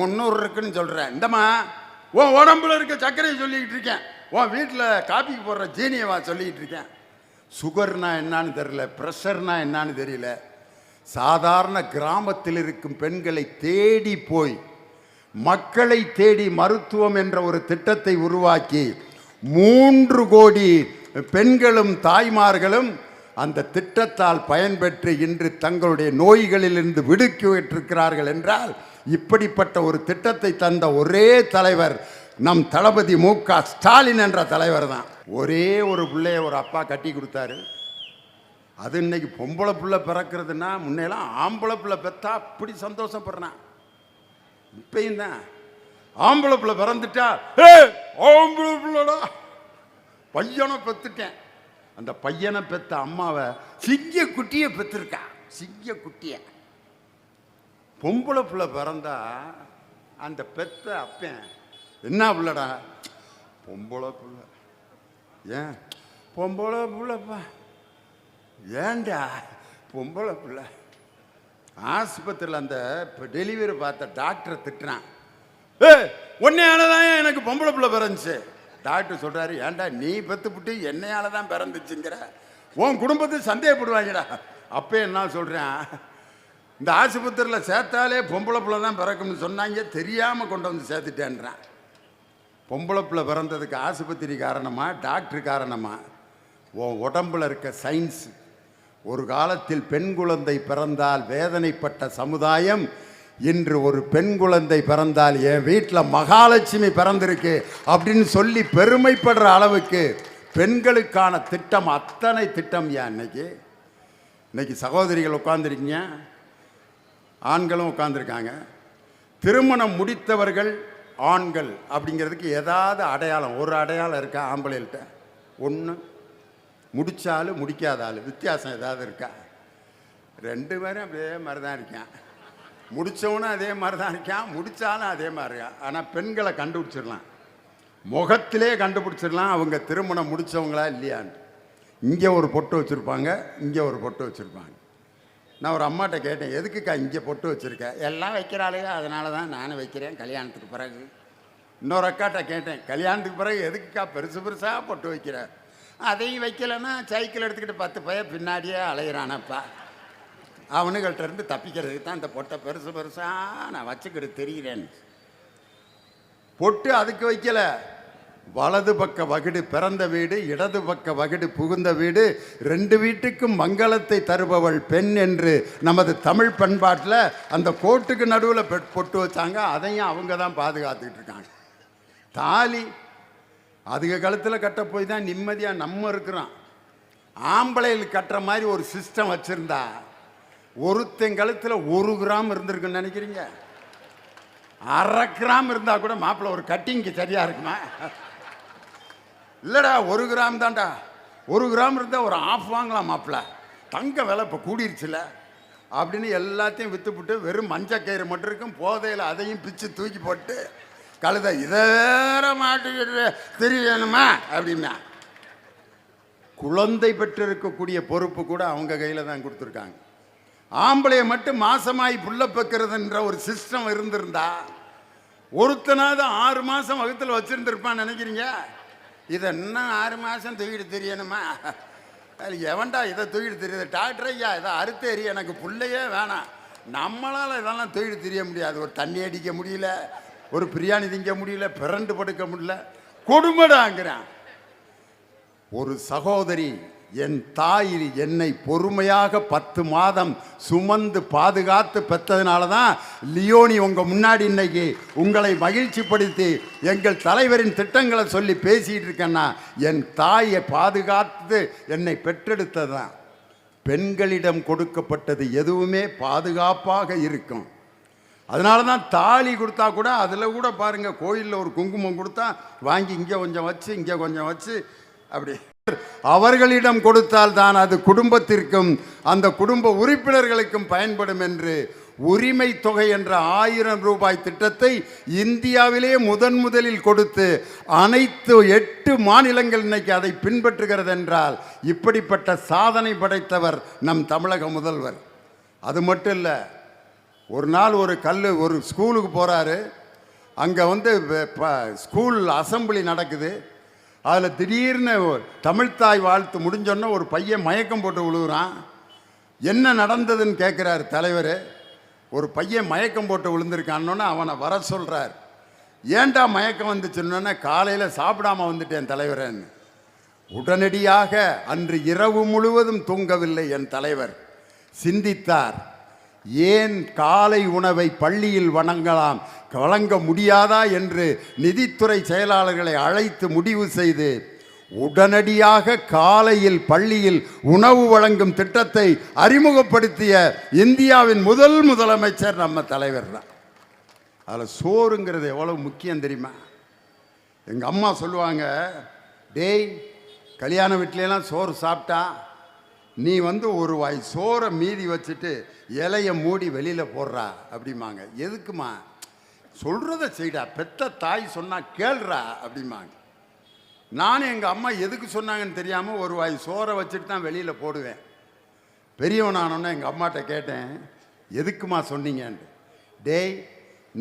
300 இருக்குன்னு சொல்கிறேன். இந்தம்மா உன் உடம்புல இருக்க சர்க்கரையை சொல்லிக்கிட்டு இருக்கேன், உன் வீட்டில் காப்பிக்கு போடுற ஜீனியவா சொல்லிக்கிட்டு இருக்கேன். சுகர்னா என்னான்னு தெரியல, ப்ரெஷர்னா என்னான்னு தெரியல. சாதாரண கிராமத்தில் இருக்கும் பெண்களை தேடி போய் மக்களை தேடி மருத்துவம் என்ற ஒரு திட்டத்தை உருவாக்கி 3 கோடி பெண்களும் தாய்மார்களும் அந்த திட்டத்தால் பயன்பெற்று இன்று தங்களுடைய நோய்களிலிருந்து விடுவிட்டிருக்கிறார்கள் என்றால் இப்படிப்பட்ட ஒரு திட்டத்தை தந்த ஒரே தலைவர் நம் தளபதி மு.க. ஸ்டாலின் என்ற தலைவர் தான். ஒரே ஒரு பிள்ளைய ஒரு அப்பா கட்டி கொடுத்தாரு. அது இன்னைக்கு பொம்பளை பிள்ளை பிறக்கிறதுனா, முன்னெல்லாம் ஆம்பளை பிள்ளை பெற்றா அப்படி சந்தோஷப்படுறான். இப்பயும் தான் ஆம்பளை பிள்ளை பிறந்துட்டா ஆம்பளை பிள்ளைடா பையனை பெற்றுட்டேன். அந்த பையனை பெற்ற அம்மாவை சிங்க குட்டியை பெற்றிருக்கா, சிங்க குட்டிய. பொம்பளை பிள்ளை பிறந்தா அந்த பெத்த அப்பன் என்ன பிள்ளடா, பொம்பளை பிள்ளை. ஏன் பொம்பளை பிள்ளைப்பா, ஏண்டா பொம்பளை பிள்ளை. ஆஸ்பத்திரியில் அந்த இப்போ டெலிவரி பார்த்த டாக்டரை திட்டுறான். உன்னையாலதான் எனக்கு பொம்பளை பிள்ளை பிறந்துச்சு. டாக்டர் சொல்கிறாரு, ஏன்டா நீ பெற்றுப்புட்டு என்னையால தான் பிறந்துச்சுங்கிற, உன் குடும்பத்தை சந்தேகப்படுவாங்கடா. அப்போ என்ன சொல்கிறேன், இந்த ஆஸ்பத்திரியில் சேர்த்தாலே பொம்பளை பிள்ளை தான் பிறக்கும்னு சொன்னாங்க, தெரியாமல் கொண்டு வந்து சேர்த்துட்டேன்றான். பொம்பளை பிள்ளை பிறந்ததுக்கு ஆஸ்பத்திரி காரணமா டாக்டர் காரணமா? உன் உடம்பில் இருக்க சயின்ஸ். ஒரு காலத்தில் பெண் குழந்தை பிறந்தால் வேதனைப்பட்ட சமுதாயம் இன்று ஒரு பெண் குழந்தை பிறந்தால் என் வீட்டில் மகாலட்சுமி பிறந்திருக்கு அப்படின்னு சொல்லி பெருமைப்படுற அளவுக்கு பெண்களுக்கான திட்டம், அத்தனை திட்டம். ஏன் இன்னைக்கு சகோதரிகள் உட்கார்ந்துருக்கீங்க, ஆண்களும் உட்கார்ந்துருக்காங்க. திருமணம் முடித்தவர்கள் ஆண்கள் அப்படிங்கிறதுக்கு ஏதாவது அடையாளம், ஒரு அடையாளம் இருக்கா ஆம்பளைகள்கிட்ட? ஒன்று. முடித்தாலும் முடிக்காத ஆள் வித்தியாசம் ஏதாவது இருக்கா? 2 பேரும் அப்படியே மாதிரி தான் இருக்கான். முடித்தவனும் அதே மாதிரி தான் இருக்கான், முடித்தாலும் அதே மாதிரி இருக்கான். ஆனால் பெண்களை கண்டுபிடிச்சிடலாம், முகத்திலே கண்டுபிடிச்சிடலாம் அவங்க திருமணம் முடித்தவங்களா இல்லையான்னு. இங்கே ஒரு பொட்டு வச்சுருப்பாங்க, இங்கே ஒரு பொட்டு வச்சுருப்பாங்க. நான் ஒரு அம்மாட்ட கேட்டேன், எதுக்குக்கா இங்கே பொட்டு வச்சுருக்கேன்? எல்லாம் வைக்கிறாளையா, அதனால தான் நானும் வைக்கிறேன் கல்யாணத்துக்கு பிறகு. இன்னொரு அக்காட்ட கேட்டேன், கல்யாணத்துக்கு பிறகு எதுக்குக்கா பெருசு பெருசாக பொட்டு வைக்கிற? அதையும் வைக்கலைன்னா சைக்கிள் எடுத்துக்கிட்டு 10 பையன் பின்னாடியே அலையிறானப்பா. அவனுங்கள்ட்ட இருந்து தப்பிக்கிறதுக்கு தான் இந்த பொட்டை பெருசு பெருசாக நான் வச்சுக்கிட்டு தெரிகிறேன். பொட்டு அதுக்கு வைக்கல, வலது பக்க வகுடு பிறந்த வீடு, இடது பக்க வகுடு புகுந்த வீடு, 2 வீட்டுக்கும் மங்களத்தை தருபவள் பெண் என்று நமது தமிழ் பண்பாட்டில் அந்த கோட்டுக்கு நடுவில் பொட்டு வச்சாங்க. அதையும் அவங்க தான் பாதுகாத்துக்கிட்டு இருக்காங்க. தாலி அதுக கழுத்தில் கட்ட போய் தான் நிம்மதியாக நம்ம இருக்கிறோம். ஆம்பளையில் கட்டுற மாதிரி ஒரு சிஸ்டம் வச்சுருந்தா ஒருத்தன் கழுத்தில் 1 கிராம் இருந்திருக்குன்னு நினைக்கிறீங்க? 1/2 கிராம் இருந்தால் கூட மாப்பிள்ளை ஒரு கட்டிங்க்கு சரியாக இருக்குமா? இல்லைடா 1 கிராம் தான்டா. 1 கிராம் இருந்தால் ஒரு ஆஃப் வாங்கலாம் மாப்பிள்ளை. தங்க விலை இப்போ கூடிருச்சுல அப்படின்னு எல்லாத்தையும் விற்றுப்புட்டு வெறும் மஞ்சள் கயிறு மட்டும் இருக்கும். போதையில் அதையும் பிச்சு தூக்கி போட்டு கழுதை இதை வேற மாட்டுக்கிட்டு தெரியணுமா அப்படின்னா. குழந்தை பெற்றிருக்கக்கூடிய பொறுப்பு கூட அவங்க கையில் தான் கொடுத்துருக்காங்க. ஆம்பளையை மட்டும் மாசமாயி புள்ள பெக்கிறதுன்ற ஒரு சிஸ்டம் இருந்திருந்தா ஒருத்தனாவது 6 மாதம் வகுத்தில் வச்சுருந்துருப்பான்னு நினைக்கிறீங்க? இதை இன்னும் 6 மாதம் தூக்கிட்டு தெரியணுமா? எவன்டா இதை தூக்கிட்டு தெரியுது? டாக்டர் ஐயா இதை அறுத்து எறிய, எனக்கு பிள்ளையே வேணாம். நம்மளால் இதெல்லாம் தூக்கிட்டு தெரிய முடியாது. ஒரு தண்ணி அடிக்க முடியல, ஒரு பிரியாணி திங்க முடியல, பிறண்டு படுக்க முடியல, கொடுமைடாங்கிறான். ஒரு சகோதரி, என் தாய் என்னை பொறுமையாக 10 மாதம் சுமந்து பாதுகாத்து பெற்றதுனால தான் லியோனி உங்கள் முன்னாடி இன்னைக்கு உங்களை மகிழ்ச்சிப்படுத்தி எங்கள் தலைவரின் திட்டங்களை சொல்லி பேசிகிட்டு இருக்கேன்னா என் தாயை பாதுகாத்து என்னை பெற்றெடுத்தது தான். பெண்களிடம் கொடுக்கப்பட்டது எதுவுமே பாதுகாப்பாக இருக்கும். அதனால தான் தாலி கொடுத்தா கூட அதில் கூட பாருங்கள், கோயிலில் ஒரு குங்குமம் கொடுத்தா வாங்கி இங்கே கொஞ்சம் வச்சு இங்கே கொஞ்சம் வச்சு அப்படி அவர்களிடம் கொடுத்தால் தான் அது குடும்பத்திற்கும் அந்த குடும்ப உறுப்பினர்களுக்கும் பயன்படும் என்று உரிமை தொகை என்ற 1000 ரூபாய் திட்டத்தை இந்தியாவிலே முதலில் கொடுத்து அனைத்து 8 மாநிலங்கள் இன்னைக்கு அதை பின்பற்றுகிறது என்றால் இப்படிப்பட்ட சாதனை படைத்தவர் நம் தமிழக முதல்வர். அது மட்டும் இல்லை, ஒரு நாள் ஒரு ஸ்கூலுக்கு போகிறாரு. அங்கே ஸ்கூல் அசம்பிளி நடக்குது. அதில் திடீர்னு தமிழ்த்தாய் வாழ்த்து முடிஞ்சோன்னா ஒரு பையன் மயக்கம் போட்டு விழுகுறான். என்ன நடந்ததுன்னு கேட்குறாரு தலைவர். ஒரு பையன் மயக்கம் போட்டு விழுந்திருக்கான்னொன்னே அவனை வர சொல்கிறார். ஏன்டா மயக்கம் வந்துச்சுன்னொன்னே காலையில் சாப்பிடாம வந்துட்டேன் தலைவரேன்னு. உடனடியாக அன்று இரவு முழுவதும் தூங்கவில்லை என் தலைவர். சிந்தித்தார், ஏன் காலை உணவை பள்ளியில் வழங்க முடியாதா என்று நிதித்துறை செயலாளர்களை அழைத்து முடிவு செய்து உடனடியாக காலையில் பள்ளியில் உணவு வழங்கும் திட்டத்தை அறிமுகப்படுத்திய இந்தியாவின் முதலமைச்சர் நம்ம தலைவர் தான். அதில் சோறுங்கிறது எவ்வளவு முக்கியம் தெரியுமா? எங்கள் அம்மா சொல்லுவாங்க, டேய் கல்யாண வீட்டிலலாம் சோறு சாப்பிட்டா நீ ஒரு வாய் சோறை மீதி வச்சுட்டு இலையை மூடி வெளியில் போடுறா அப்படிம்பாங்க. எதுக்குமா? சொல்கிறத செய்டா, பெத்த தாய் சொன்னால் கேள்றா அப்படிம்பாங்க. நானும் எங்கள் அம்மா எதுக்கு சொன்னாங்கன்னு தெரியாமல் ஒரு வாய் சோறை வச்சுட்டு தான் வெளியில் போடுவேன். பெரியவனானோன்னே எங்கள் அம்மாட்ட கேட்டேன், எதுக்குமா சொன்னீங்கன்ட்டு. டேய்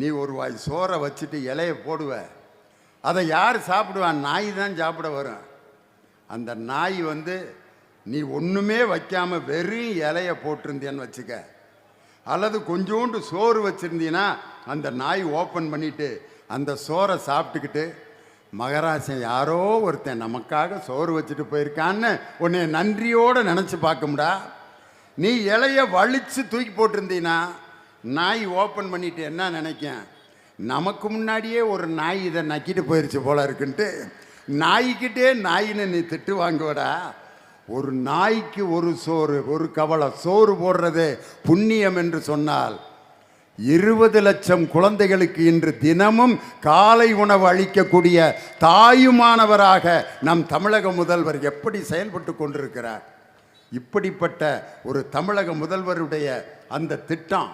நீ ஒரு வாய் சோறை வச்சுட்டு இலையை போடுவ, அதை யார் சாப்பிடுவான்? நாய் தான் சாப்பிட வரும். அந்த நாய் நீ ஒன்றுமே வைக்காமல் வெறும் இலையை போட்டிருந்தேன்னு வச்சுக்க, அல்லது கொஞ்சோண்டு சோறு வச்சுருந்தீன்னா அந்த நாய் ஓப்பன் பண்ணிவிட்டு அந்த சோறை சாப்பிட்டுக்கிட்டு, மகராசன் யாரோ ஒருத்தன் நமக்காக சோறு வச்சுட்டு போயிருக்கான்னு உன்னை நன்றியோடு நினச்சி பார்க்கும்டா. நீ இலையை வலித்து தூக்கி போட்டிருந்தீன்னா நாய் ஓப்பன் பண்ணிவிட்டு என்ன நினைக்கேன், நமக்கு முன்னாடியே ஒரு நாய் இதை நக்கிட்டு போயிடுச்சு போல இருக்குன்ட்டு நாய்கிட்டே நாயின்னு நீ திட்டு வாங்குவடா. ஒரு நாய்க்கு ஒரு சோறு, ஒரு கவலை சோறு போடுறதே புண்ணியம் என்று சொன்னால் 20 லட்சம் குழந்தைகளுக்கு இன்று தினமும் காலை உணவு அளிக்கக்கூடிய தாயுமானவராக நம் தமிழக முதல்வர் எப்படி செயல்பட்டு கொண்டிருக்கிறார். இப்படிப்பட்ட ஒரு தமிழக முதல்வருடைய அந்த திட்டம்,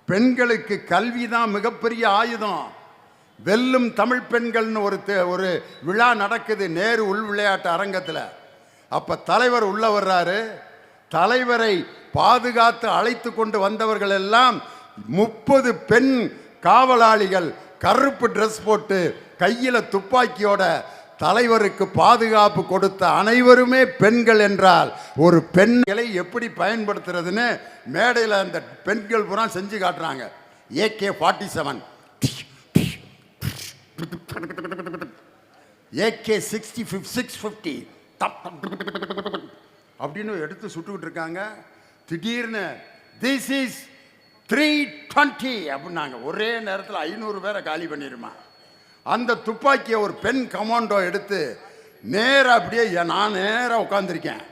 பெண்களுக்கு கல்வி தான் மிகப்பெரிய ஆயுதம். வெல்லும் தமிழ் பெண்கள்னு ஒரு விழா நடக்குது நேரு உள் விளையாட்டு அரங்கத்தில். அப்ப தலைவர் உள்ள வர்றாரு. தலைவரை பாதுகாத்து அழைத்து கொண்டு வந்தவர்கள் எல்லாம் 30 பெண் காவலாளிகள் கருப்பு ட்ரெஸ் போட்டு கையில துப்பாக்கியோட தலைவருக்கு பாதுகாப்பு கொடுத்த அனைவருமே பெண்கள் என்றால் ஒரு பெண்களை எப்படி பயன்படுத்துறதுன்னு மேடையில் அந்த பெண்கள் பூரா செஞ்சு காட்டுறாங்க. AK-47, AK-650 அப்படின்னு எடுத்து சுட்டுக்கிட்டு இருக்காங்க. திடீர்னு திஸ் இஸ் 320 அப்படின்னாங்க. ஒரே நேரத்தில் 500 பேரை காலி பண்ணிடுமா. அந்த துப்பாக்கியை ஒரு பெண் கமாண்டோ எடுத்து நேராக அப்படியே நான் நேராக உட்காந்துருக்கேன்.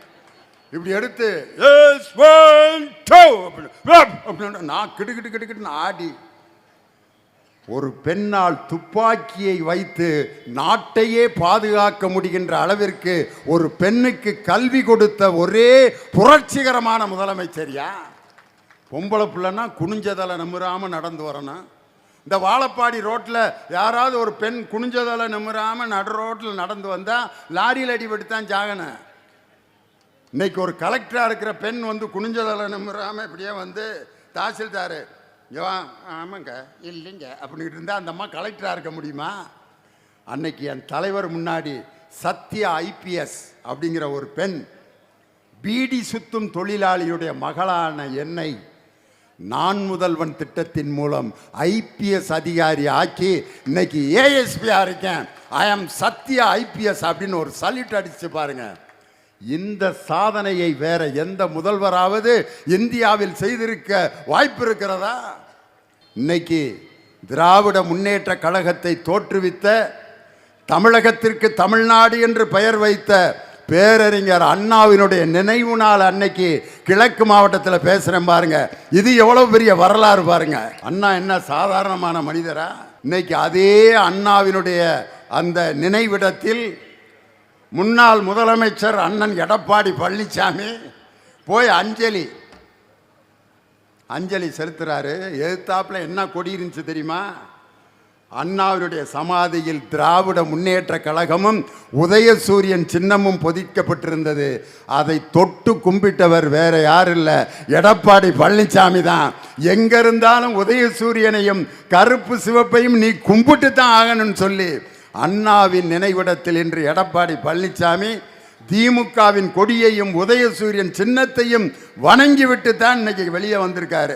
இப்படி எடுத்து அப்படின்னு நான் கிடுக்கிட்டு ஆடி ஒரு பெண்ணால் துப்பாக்கியை வைத்து நாட்டையே பாதுகாக்க முடிகின்ற அளவிற்கு ஒரு பெண்ணுக்கு கல்வி கொடுத்த ஒரே புரட்சிகரமான முதலமைச்சரியா? பொம்பளை பிள்ளைன்னா குனிஞ்சதலை நிமிராமல் நடந்து வரணும். இந்த வாழப்பாடி ரோட்டில் யாராவது ஒரு பெண் குனிஞ்சதலை நிமிராமல் நடு ரோட்டில் நடந்து வந்தால் லாரியில் அடிபட்டு தான் ஜாகணும். இன்னைக்கு ஒரு கலெக்டராக இருக்கிற பெண் வந்து குனிஞ்சதலை நிமிராமல் இப்படியே வந்து தாசில்தார் ஆமாங்க இல்லைங்க அப்படின்ட்டு இருந்தால் அந்த அம்மா கலெக்டராக இருக்க முடியுமா? அன்னைக்கு என் தலைவர் முன்னாடி சத்யா IPS அப்படிங்கிற ஒரு பெண் பீடி சுத்தும் தொழிலாளியுடைய மகளான என்னை நான் முதல்வன் திட்டத்தின் மூலம் IPS அதிகாரி ஆக்கி இன்னைக்கு ASP-யா இருக்கேன். ஐ ஆம் சத்யா IPS அப்படின்னு ஒரு சல்யூட் அடிச்சு பாருங்க. இந்த சாதனையை வேற எந்த முதல்வராவது இந்தியாவில் செய்திருக்க வாய்ப்பு இருக்கிறதா? இன்னைக்கு திராவிட முன்னேற்ற கழகத்தை தோற்றுவித்த, தமிழகத்திற்கு தமிழ்நாடு என்று பெயர் வைத்த பேரறிஞர் அண்ணாவினுடைய நினைவு நாள் அன்னைக்கு கிழக்கு மாவட்டத்தில் பேசுகிறேன் பாருங்க. இது எவ்வளவு பெரிய வரலாறு பாருங்க. அண்ணா என்ன சாதாரணமான மனிதரா? இன்னைக்கு அதே அண்ணாவினுடைய அந்த நினைவிடத்தில் முன்னாள் முதலமைச்சர் அண்ணன் எடப்பாடி பழனிசாமி போய் அஞ்சலி செலுத்துறாரு. எதிர்த்தாப்புல என்ன கொடி இருந்துச்சு தெரியுமா? அண்ணாவினுடைய சமாதியில் திராவிட முன்னேற்ற கழகமும் உதயசூரியன் சின்னமும் பொதிக்கப்பட்டிருந்தது. அதை தொட்டு கும்பிட்டவர் வேற யாரும் இல்லை, எடப்பாடி பழனிசாமி தான். எங்க இருந்தாலும் உதயசூரியனையும் கருப்பு சிவப்பையும் நீ கும்பிட்டு தான் ஆகணும்னு சொல்லி அண்ணாவின் நினைவிடத்தில் இன்று எடப்பாடி பழனிசாமி திமுகவின் கொடியையும் உதயசூரியன் சின்னத்தையும் வணங்கிவிட்டு தான் இன்னைக்கு வெளியே வந்திருக்காரு.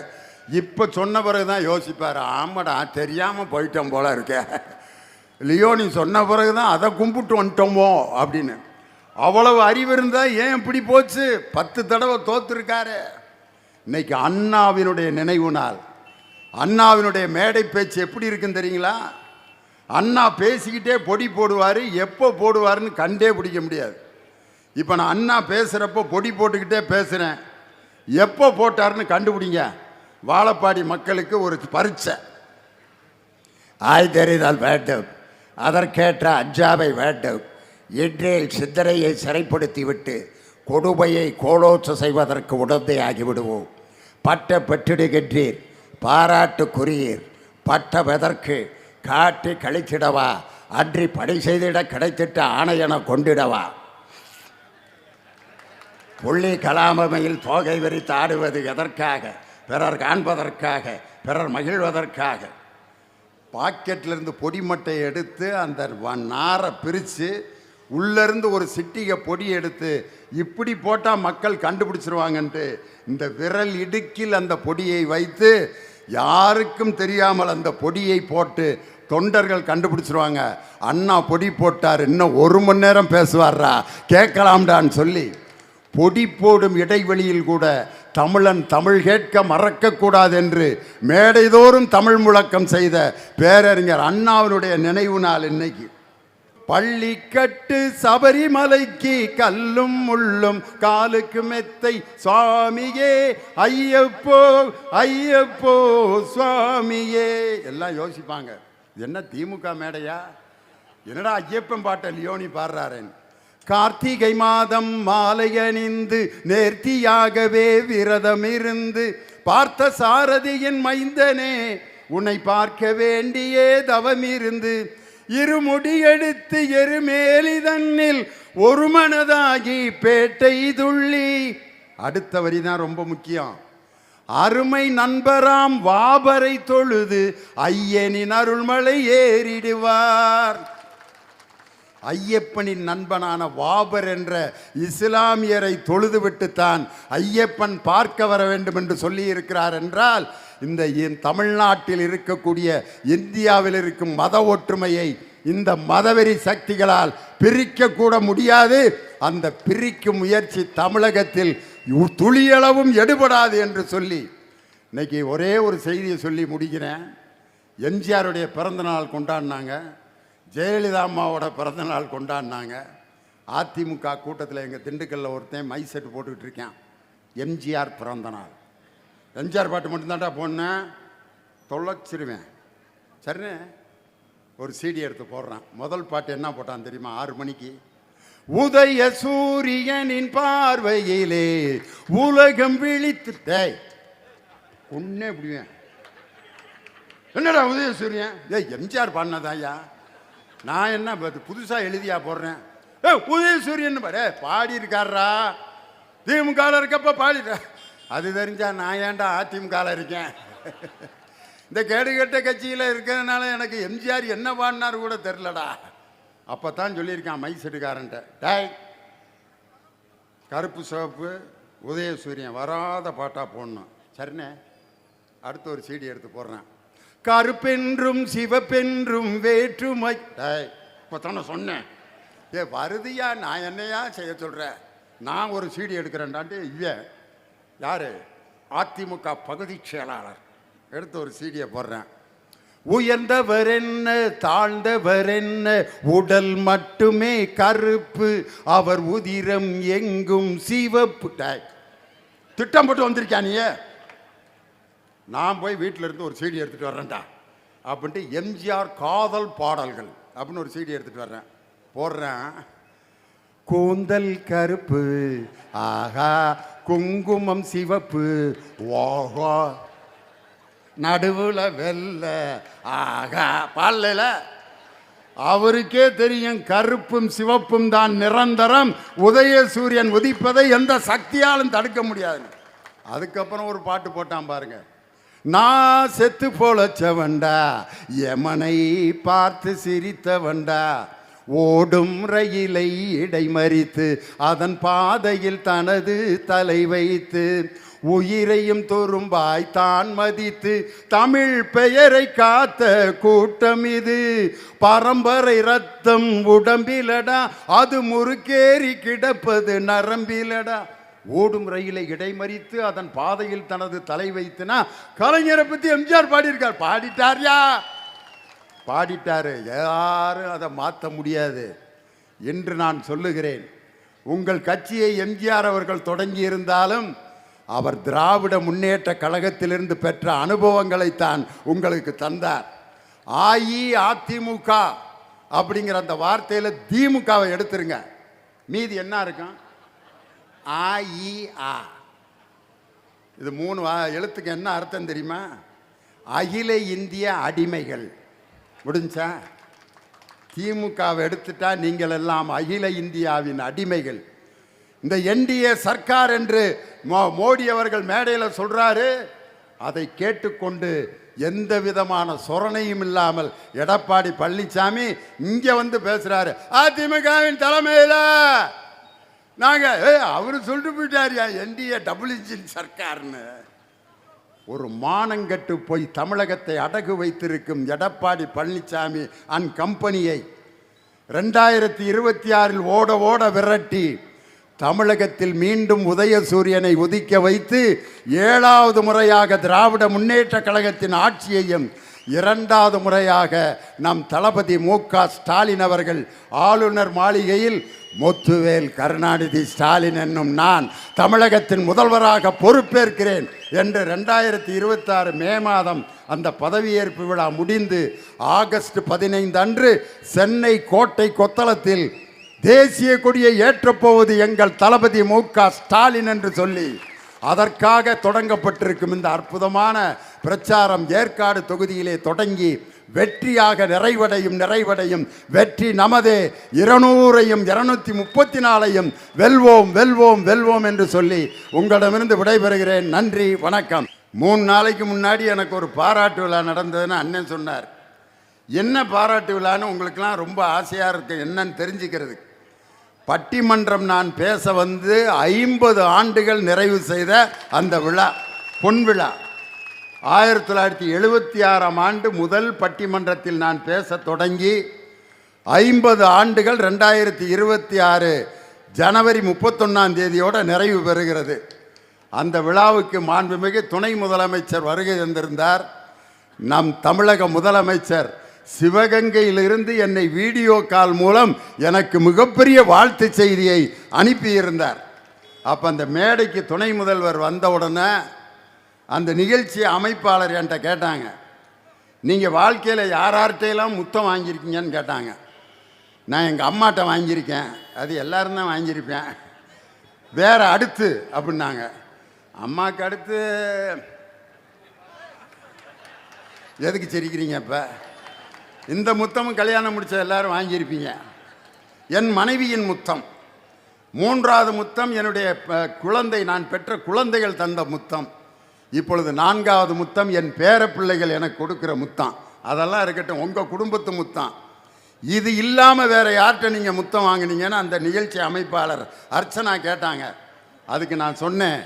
இப்போ சொன்ன பிறகுதான் யோசிப்பார், ஆமாடா தெரியாமல் போயிட்டோம் போல இருக்க, லியோனி சொன்ன பிறகுதான் அதை கும்பிட்டு வந்துட்டோமோ அப்படின்னு. அவ்வளவு அறிவு இருந்தால் ஏன் இப்படி போச்சு? 10 தடவை தோத்துருக்காரு. இன்னைக்கு அண்ணாவினுடைய நினைவு நாள். அண்ணாவினுடைய மேடை பேச்சு எப்படி இருக்குன்னு தெரியுங்களா? அண்ணா பேசிக்கிட்டே பொடி போடுவார், எப்போ போடுவார்னு கண்டே பிடிக்க முடியாது. இப்போ நான் அண்ணா பேசுகிறப்போ பொடி போட்டுக்கிட்டே பேசுகிறேன், எப்போ போட்டார்னு கண்டுபிடிங்க. வாழப்பாடி மக்களுக்கு ஒரு பரீட்சை. ஆய் தெரிந்தால் வேண்டும், அதற்கேற்ற அஞ்சாவை வேண்டும். இன்றேல் சிந்தனையை சிறைப்படுத்தி விட்டு கொடுமையை கோலோச்ச செய்வதற்கு உடந்தையாகி விடுவோம். பட்ட பெற்றிடுகின்றீர், பாராட்டுக்குரியீர். பட்டம் எதற்கு? காட்டி கழித்திடவா, அன்றி பணி செய்திட கிடைத்திட்ட ஆணையென கொண்டிடவா? புள்ளி கலாமையில் தோகை விரித்து ஆடுவது எதற்காக? பிறர் காண்பதற்காக, பிறர் மகிழ்வதற்காக. பாக்கெட்டிலிருந்து பொடிமட்டையை எடுத்து அந்த நாரை பிரித்து உள்ளேருந்து ஒரு சிட்டிகை பொடி எடுத்து இப்படி போட்டால் மக்கள் கண்டுபிடிச்சிருவாங்கன்ட்டு இந்த விரல் இடுக்கில் அந்த பொடியை வைத்து யாருக்கும் தெரியாமல் அந்த பொடியை போட்டு தொண்டர்கள் கண்டுபிடிச்சிருவாங்க. அண்ணா பொடி போட்டார், இன்னும் 1 மணி நேரம் பேசுவார்ரா, கேட்கலாம்டான்னு சொல்லி பொடி போடும் இடைவெளியில் கூட தமிழன் தமிழ் கேட்க மறக்கக்கூடாது என்று மேடைதோறும் தமிழ் முழக்கம் செய்த பேரறிஞர் அண்ணாவினுடைய நினைவு நாள் இன்னைக்கு. பள்ளிக்கட்டு சபரிமலைக்கு கல்லும் முள்ளும் காலுக்கு மெத்தை சுவாமியே ஐயப்போ ஐயப்போ சுவாமியே. எல்லாம் யோசிப்பாங்க, என்ன திமுக மேடையா, என்னடா ஐயப்பன் பாட்டை லியோனி பாடுறாரேன்னு. கார்த்திகை மாதம் மாலை அணிந்து நேர்த்தியாகவே விரதம் இருந்து பார்த்த சாரதியின் மைந்தனே உன்னை பார்க்க வேண்டியே தவம் இருந்து இருமுடி எடுத்து எருமேலி தன்னில் ஒரு மனதாகி பேட்டை துள்ளி. அடுத்த வரி தான் ரொம்ப முக்கியம். அருமை நண்பராம் வாபரை தொழுது ஐயனின் அருள்மலை ஏறிடுவார். ஐயப்பனின் நண்பனான வாபர் என்ற இஸ்லாமியரை தொழுதுவிட்டுத்தான் ஐயப்பன் பார்க்க வர வேண்டும் என்று சொல்லி இருக்கிறார் என்றால், இந்த தமிழ்நாட்டில் இருக்கக்கூடிய இந்தியாவில் இருக்கும் மத ஒற்றுமையை இந்த மதவெறி சக்திகளால் பிரிக்க கூட முடியாது. அந்த பிரிக்கும் முயற்சி தமிழகத்தில் துளியளவும் எடுபடாது என்று சொல்லி இன்னைக்கு ஒரே ஒரு செய்தியை சொல்லி முடிக்கிறேன். எம்ஜிஆருடைய பிறந்தநாள் கொண்டாடினாங்க, ஜெயலலிதா அம்மாவோட பிறந்தநாள் கொண்டாடினாங்க. அதிமுக கூட்டத்தில் எங்கள் திண்டுக்கல்லில் ஒருத்தன் மை செட்டு போட்டுக்கிட்டு இருக்கேன், எம்ஜிஆர் பிறந்தநாள். எம்ஜிஆர் பாட்டு மட்டும்தான்டா போனேன், தொலைச்சிருவேன். சரிண்ணே, ஒரு சிடி எடுத்து போடுறான். முதல் பாட்டு என்ன போட்டான் தெரியுமா? 6 மணிக்கு உதய சூரியனின் பார்வையிலே உலகம் விழித்து. ஒன்னே பிடிவேன். என்னடா உதய சூரியன்? எம்ஜிஆர் பாடினதாயா, நான் என்ன புதுசாக எழுதியா போடுறேன்? உதய சூரியன் பாரு பாடி இருக்காரா, திமுக இருக்கப்ப பாடிட்ட. அது தெரிஞ்சா நான் ஏன்டா அதிமுக இருக்கேன்? இந்த கேடுகட்ட கட்சியில் இருக்கிறதுனால எனக்கு எம்ஜிஆர் என்ன பாடினார் கூட தெரிலடா. அப்போ தான் சொல்லியிருக்கான் மை செட்டுக்காரன்ட்ட, டாய் கருப்பு சிவப்பு உதய சூரியன் வராத பாட்டாக போடணும். சரிண்ணே, அடுத்த ஒரு சீடி எடுத்து போடுறேன். கருப்பென்றும் சிவப்பென்றும் வேற்றுமை. டாய் இப்போ தானே சொன்னேன். வருதியா, நான் என்னையா செய்ய சொல்கிறேன்? நான் ஒரு சீடி எடுக்கிறேன்டான்ட்டு இவன் யார்? அதிமுக பகுதி செயலாளர். எடுத்து ஒரு சீடியை போடுறேன். உயர்ந்தவர் என்ன தாழ்ந்தவர் என்ன, உடல் மட்டுமே கருப்பு, அவர் உதிரம் எங்கும் சிவப்பு. திட்டம் போட்டு வந்திருக்கா நீ? நான் போய் வீட்டில் இருந்து ஒரு சீடி எடுத்துகிட்டு வர்றேன்டா அப்படின்ட்டு எம்ஜிஆர் காதல் பாடல்கள் அப்படின்னு ஒரு சீடி எடுத்துகிட்டு வர்றேன். போடுறேன். கூந்தல் கருப்பு ஆஹா, குங்குமம் சிவப்பு ஓஹோ, நடுவில் வெள்ள ஆகா. பாடல அவருக்கே தெரியும் கருப்பும் சிவப்பும் தான் நிரந்தரம், உதய சூரியன் உதிப்பதை எந்த சக்தியாலும் தடுக்க முடியாது. அதுக்கப்புறம் ஒரு பாட்டு போட்டான் பாருங்க. நான் செத்து பொழைச்சவன்டா, யமனை பார்த்து சிரித்தவன்டா, ஓடும் ரயிலை இடைமறித்து அதன் பாதையில் தனது தலை வைத்து, உயிரையும் துரும்பாய் தான் மதித்து தமிழ் பெயரை காத்த கூட்டம் இது. பரம்பரை ரத்தம் உடம்பிலடா, அது முறுக்கேறி கிடப்பது நரம்பிலடா. ஓடும் ரயிலை இடைமறித்து அதன் பாதையில் தனது தலை வைத்துனா, கலைஞரை பற்றி எம்ஜிஆர் பாடியிருக்கார். பாடிட்டார்யா, பாடிட்டாரு. யாரும் அதை மாற்ற முடியாது என்று நான் சொல்லுகிறேன். உங்கள் கட்சியை எம்ஜிஆர் அவர்கள் தொடங்கி இருந்தாலும் அவர் திராவிட முன்னேற்ற கழகத்திலிருந்து பெற்ற அனுபவங்களைத்தான் உங்களுக்கு தந்தார். அஇஅதிமுக அப்படிங்கிற அந்த வார்த்தையில் திமுகவை எடுத்துருங்க, மீதி என்ன இருக்கும்? அஇஅ. இது 3 எழுத்துக்கு என்ன அர்த்தம் தெரியுமா? அகில இந்திய அடிமைகள். முடிஞ்சா? திமுகவை எடுத்துட்டா நீங்கள் எல்லாம் அகில இந்தியாவின் அடிமைகள். இந்த என்டிஏ சர்க்கார் என்று மோடி அவர்கள் மேடையில் சொல்றாரு. அதை கேட்டுக்கொண்டு எந்த விதமான சொரணையும் இல்லாமல் எடப்பாடி பழனிசாமி இங்க வந்து பேசுறாரு. அதிமுகவின் தலைமையில் நாங்க அவரு சொல்லிட்டு போயிட்டாரியா என்டிஏ டபுள் இன்ஜின் சர்க்கார்னு. ஒரு மானங்கட்டு போய் தமிழகத்தை அடகு வைத்திருக்கும் எடப்பாடி பழனிசாமி அண்ட் கம்பெனியை 2026 ஓட ஓட விரட்டி தமிழகத்தில் மீண்டும் உதயசூரியனை உதிக்க வைத்து 7வது முறையாக திராவிட முன்னேற்ற கழகத்தின் ஆட்சியையும் 2வது முறையாக நம் தளபதி மு.க. ஸ்டாலின் அவர்கள் ஆளுநர் மாளிகையில் முத்துவேல் கருணாநிதி ஸ்டாலின் என்னும் நான் தமிழகத்தின் முதல்வராக பொறுப்பேற்கிறேன் என்று 2026 மே மாதம் அந்த பதவியேற்பு விழா முடிந்து ஆகஸ்ட் 15 அன்று சென்னை கோட்டை கொத்தளத்தில் தேசிய கொடியை ஏற்றப்போவது எங்கள் தளபதி மு.க. ஸ்டாலின் என்று சொல்லி அதற்காக தொடங்கப்பட்டிருக்கும் இந்த அற்புதமான பிரச்சாரம் ஏற்காடு தொகுதியிலே தொடங்கி வெற்றியாக நிறைவடையும் வெற்றி நமதே. 200ஐயும் 234ஐயும் வெல்வோம் வெல்வோம் வெல்வோம் என்று சொல்லி உங்களிடமிருந்து விடைபெறுகிறேன். நன்றி, வணக்கம். 3 நாளைக்கு முன்னாடி எனக்கு ஒரு பாராட்டு விழா நடந்ததுன்னு அண்ணன் சொன்னார். என்ன பாராட்டு விழான்னு உங்களுக்கெல்லாம் ரொம்ப ஆசையாக இருக்கு என்னன்னு தெரிஞ்சுக்கிறதுக்கு. பட்டிமன்றம் நான் பேச வந்து 50 ஆண்டுகள் நிறைவு செய்த அந்த விழா, பொன் விழா. 1976ஆம் ஆண்டு முதல் பட்டிமன்றத்தில் நான் பேச தொடங்கி 50 ஆண்டுகள் 2026 ஜனவரி 31ஆம் தேதியோடு நிறைவு பெறுகிறது. அந்த விழாவுக்கு மாண்புமிகு துணை முதலமைச்சர் வருகை தந்திருந்தார். நம் தமிழக முதலமைச்சர் சிவகங்கையிலிருந்து என்னை வீடியோ கால் மூலம் எனக்கு மிகப்பெரிய வாழ்த்து செய்தியை அனுப்பியிருந்தார். அப்போ அந்த மேடைக்கு துணை முதல்வர் வந்தவுடனே அந்த நிகழ்ச்சி அமைப்பாளர் என்கிட்ட கேட்டாங்க, நீங்கள் வாழ்க்கையில் யார்கிட்டையெல்லாம் முத்தம் வாங்கியிருக்கீங்கன்னு கேட்டாங்க. நான் எங்கள் அம்மாட்ட வாங்கியிருக்கேன், அது எல்லாரும் தான் வாங்கியிருப்பேன். வேறு அடுத்து அப்படின்னாங்க. அம்மாவுக்கு அடுத்து எதுக்கு சிரிக்கிறீங்க? இப்போ இந்த முத்தமும் கல்யாணம் முடிச்ச எல்லாரும் வாங்கியிருப்பீங்க. என் மனைவியின் முத்தம். 3வது முத்தம் என்னுடைய குழந்தை, நான் பெற்ற குழந்தைகள் தந்த முத்தம். இப்பொழுது 4வது முத்தம் என் பேர பிள்ளைகள் எனக்கு கொடுக்குற முத்தம். அதெல்லாம் இருக்கட்டும், உங்கள் குடும்பத்து முத்தம். இது இல்லாமல் வேறு யார்கிட்ட நீங்கள் முத்தம் வாங்கினீங்கன்னு அந்த நிகழ்ச்சி அமைப்பாளர் அர்ச்சனா கேட்டாங்க. அதுக்கு நான் சொன்னேன்,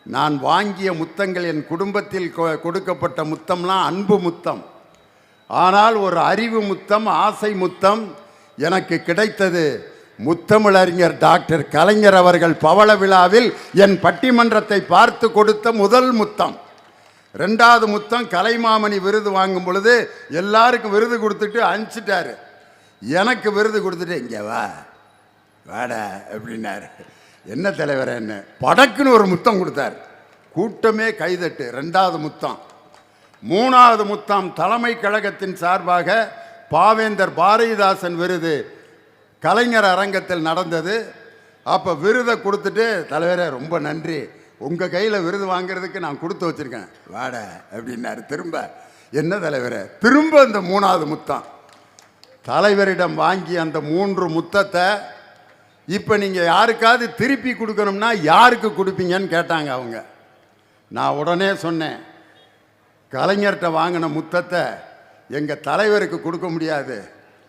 நான் வாங்கிய முத்தங்கள் என் குடும்பத்தில் கொடுக்கப்பட்ட முத்தம்லாம் அன்பு முத்தம். ஆனால் ஒரு அறிவு முத்தம், ஆசை முத்தம் எனக்கு கிடைத்தது முத்தமிழறிஞர் டாக்டர் கலைஞர் அவர்கள் பவள விழாவில் என் பட்டிமன்றத்தை பார்த்து கொடுத்த முதல் முத்தம். 2வது முத்தம் கலைமாமணி விருது வாங்கும் பொழுது எல்லாருக்கும் விருது கொடுத்துட்டு அனுப்பிச்சிட்டாரு. எனக்கு விருது கொடுத்துட்டு இங்கே வாடா அப்படின்னாரு. என்ன தலைவர் என்ன படக்குன்னு ஒரு முத்தம் கொடுத்தார். கூட்டமே கைதட்டு. 2வது முத்தம். 3வது முத்தம் தலைமை கழகத்தின் சார்பாக பாவேந்தர் பாரதிதாசன் விருது கலைஞர் அரங்கத்தில் நடந்தது. அப்போ விருதை கொடுத்துட்டு, தலைவரே ரொம்ப நன்றி, உங்கள் கையில் விருது வாங்கிறதுக்கு நான் கொடுத்து வச்சுருக்கேன், வாட அப்படின்னாரு. திரும்ப என்ன தலைவரே, திரும்ப இந்த 3வது முத்தம். தலைவரிடம் வாங்கி அந்த 3 முத்தத்தை இப்போ நீங்கள் யாருக்காவது திருப்பி கொடுக்கணும்னா யாருக்கு கொடுப்பீங்கன்னு கேட்டாங்க அவங்க. நான் உடனே சொன்னேன், கலைஞர்கிட்ட வாங்கின முத்தத்தை எங்கள் தலைவருக்கு கொடுக்க முடியாது,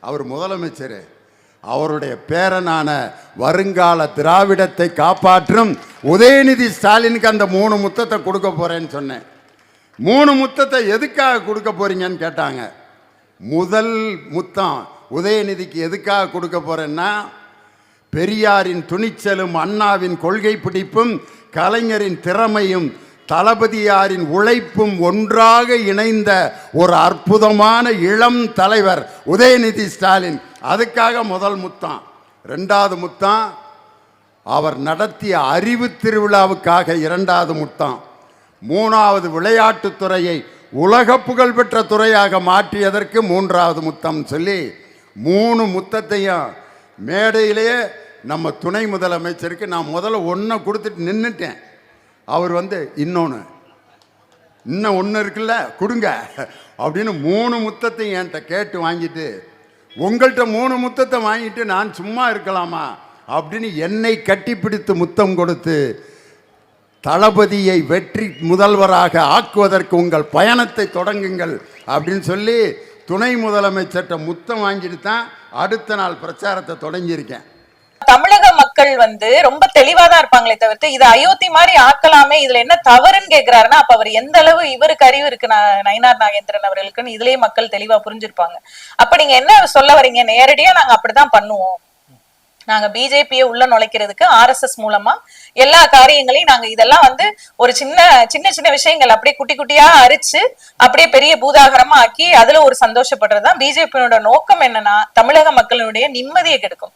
அவர் முதலமைச்சர், அவருடைய பேரனான வருங்கால திராவிடத்தை காப்பாற்றும் உதயநிதி ஸ்டாலினுக்கு அந்த 3 முத்தத்தை கொடுக்க போகிறேன்னு சொன்னேன். 3 முத்தத்தை எதுக்காக கொடுக்க போகிறீங்கன்னு கேட்டாங்க. முதல் முத்தம் உதயநிதிக்கு எதுக்காக கொடுக்க போகிறேன்னா, பெரியாரின் துணிச்சலும் அண்ணாவின் கொள்கை பிடிப்பும் கலைஞரின் திறமையும் தளபதியாரின் உழைப்பும் ஒன்றாக இணைந்த ஒரு அற்புதமான இளம் தலைவர் உதயநிதி ஸ்டாலின். அதுக்காக முதல் முத்தம். 2வது முத்தம் அவர் நடத்திய அறிவு திருவிழாவுக்காக 2வது முத்தம். 3வது விளையாட்டுத்துறையை உலக புகழ்பெற்ற துறையாக மாற்றியதற்கு 3வது முத்தம் சொல்லி 3 முத்தத்தையும் மேடையிலேயே நம்ம துணை முதலமைச்சருக்கு நான் முதல்ல 1 கொடுத்துட்டு நின்றுட்டேன். அவர் இன்னும் ஒன்று இருக்குல்ல கொடுங்க அப்படின்னு 3 முத்தத்தையும் என்கிட்ட கேட்டு வாங்கிட்டு, உங்கள்கிட்ட 3 முத்தத்தை வாங்கிட்டு நான் சும்மா இருக்கலாமா அப்படின்னு என்னை கட்டிப்பிடித்து முத்தம் கொடுத்து, தளபதியை வெற்றி முதல்வராக ஆக்குவதற்கு உங்கள் பயணத்தை தொடங்குங்கள் அப்படின்னு சொல்லி துணை முதலமைச்சர்கிட்ட முத்தம் வாங்கிட்டு தான் அடுத்த நாள் பிரச்சாரத்தை தொடங்கியிருக்கேன். தமிழக மக்கள் ரொம்ப தெளிவாதான் இருப்பாங்களே தவிர்த்து இது அயோத்தி மாதிரி ஆக்கலாமே, இதுல என்ன தவறுன்னு கேக்குறாருன்னா, அப்ப அவர் எந்த அளவு இவருக்கு அறிவு இருக்கு நயினார் நாகேந்திரன் அவர்களுக்குன்னு இதுலயே மக்கள் தெளிவா புரிஞ்சிருப்பாங்க. அப்ப நீங்க என்ன சொல்ல வரீங்க? நேரடியா நாங்க அப்படிதான் பண்ணுவோம், நாங்க பிஜேபியை உள்ள நுழைக்கிறதுக்கு RSS மூலமா எல்லா காரியங்களையும் நாங்க இதெல்லாம் ஒரு சின்ன சின்ன சின்ன விஷயங்கள் அப்படியே குட்டி குட்டியா அரிச்சு அப்படியே பெரிய பூதாகரமா ஆக்கி அதுல ஒரு சந்தோஷப்படுறதுதான் பிஜேபியோட நோக்கம். என்னன்னா தமிழக மக்களுடைய நிம்மதியை கெடுக்கும்.